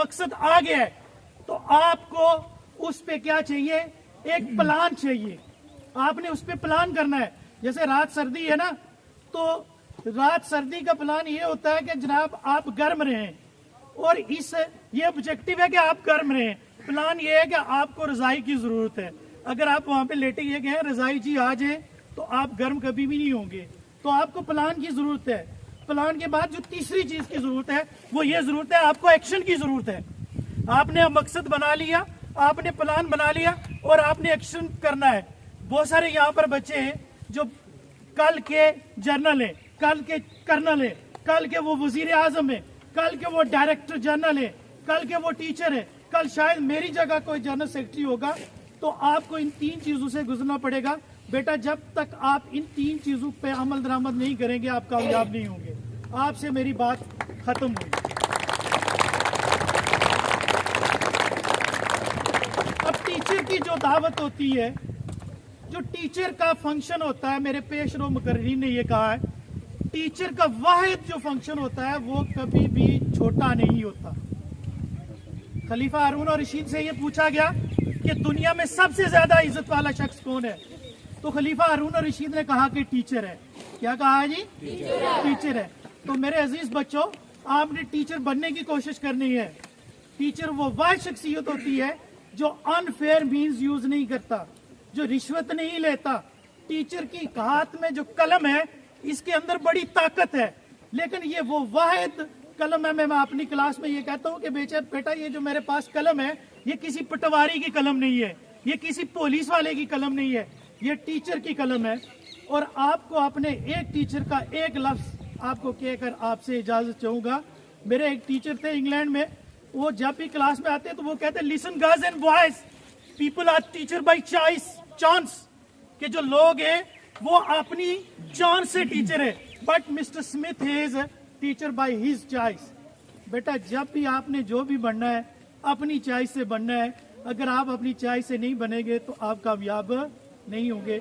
مقصد آ گیا ہے تو آپ کو اس پہ کیا چاہیے؟ ایک پلان چاہیے. آپ نے اس پہ پلان کرنا ہے. جیسے رات سردی ہے نا, تو رات سردی کا پلان یہ ہوتا ہے کہ جناب آپ گرم رہیں, اور یہ آبجیکٹو ہے کہ آپ گرم رہیں. پلان یہ ہے کہ آپ کو رضائی کی ضرورت ہے. اگر آپ وہاں پہ لیٹے یہ کہیں رضائی جی آ جائیں تو آپ گرم کبھی بھی نہیں ہوں گے. تو آپ کو پلان کی ضرورت ہے. پلان کے بعد جو تیسری چیز کی ضرورت ہے وہ یہ ضرورت ہے, آپ کو ایکشن کی ضرورت ہے. آپ نے مقصد بنا لیا, آپ نے پلان بنا لیا, اور آپ نے ایکشن کرنا ہے. بہت سارے یہاں پر بچے ہیں جو کل کے جنرل ہیں, کل کے کرنل ہیں, کل کے وہ وزیر اعظم ہیں, کل کے وہ ڈائریکٹر جنرل ہیں, کل کے وہ ٹیچر ہیں, کل شاید میری جگہ کوئی جنرل سیکرٹری ہوگا. تو آپ کو ان 3 چیزوں سے گزرنا پڑے گا. بیٹا جب تک آپ ان 3 چیزوں پہ عمل درآمد نہیں کریں گے آپ کامیاب نہیں ہوں گے. آپ سے میری بات ختم ہوئی. اب ٹیچر کی جو دعوت ہوتی ہے, جو ٹیچر کا فنکشن ہوتا ہے, میرے پیش رو مقررین نے یہ کہا ہے, ٹیچر کا واحد جو فنکشن ہوتا ہے وہ کبھی بھی چھوٹا نہیں ہوتا. خلیفہ ہارون اور رشید سے یہ پوچھا گیا کہ دنیا میں سب سے زیادہ عزت والا شخص کون ہے, تو خلیفہ ہارون اور رشید نے کہا کہ ٹیچر ہے. کیا کہا ہے جی؟ ٹیچر ہے. تو میرے عزیز بچوں, آپ نے ٹیچر بننے کی کوشش کرنی ہے. ٹیچر وہ واحد شخصیت ہوتی ہے جو ان فیئر مینز یوز نہیں کرتا, جو رشوت نہیں لیتا. ٹیچر کی ہاتھ میں جو قلم ہے اس کے اندر بڑی طاقت ہے, لیکن یہ وہ واحد قلم ہے. میں اپنی کلاس میں یہ کہتا ہوں کہ بیٹا یہ جو میرے پاس قلم ہے یہ کسی پٹواری کی قلم نہیں ہے, یہ کسی پولیس والے کی قلم نہیں ہے, یہ ٹیچر کی قلم ہے. اور آپ کو اپنے ایک ٹیچر کا ایک لفظ آپ کو کہہ کر آپ سے اجازت چاہوں گا. میرے ایک ٹیچر تھے انگلینڈ میں, وہ جب بھی کلاس میں آتے تو وہ کہتے listen girls and boys, people are teacher by chance, کہ جو لوگ ہیں وہ اپنی چانس سے ٹیچر ہے, but Mr Smith is teacher by his choice. بیٹا جب بھی آپ نے جو بھی بننا ہے اپنی چوائس سے بننا ہے. اگر آپ اپنی چوائس سے نہیں بنیں گے تو آپ کامیاب نہیں ہوں گے.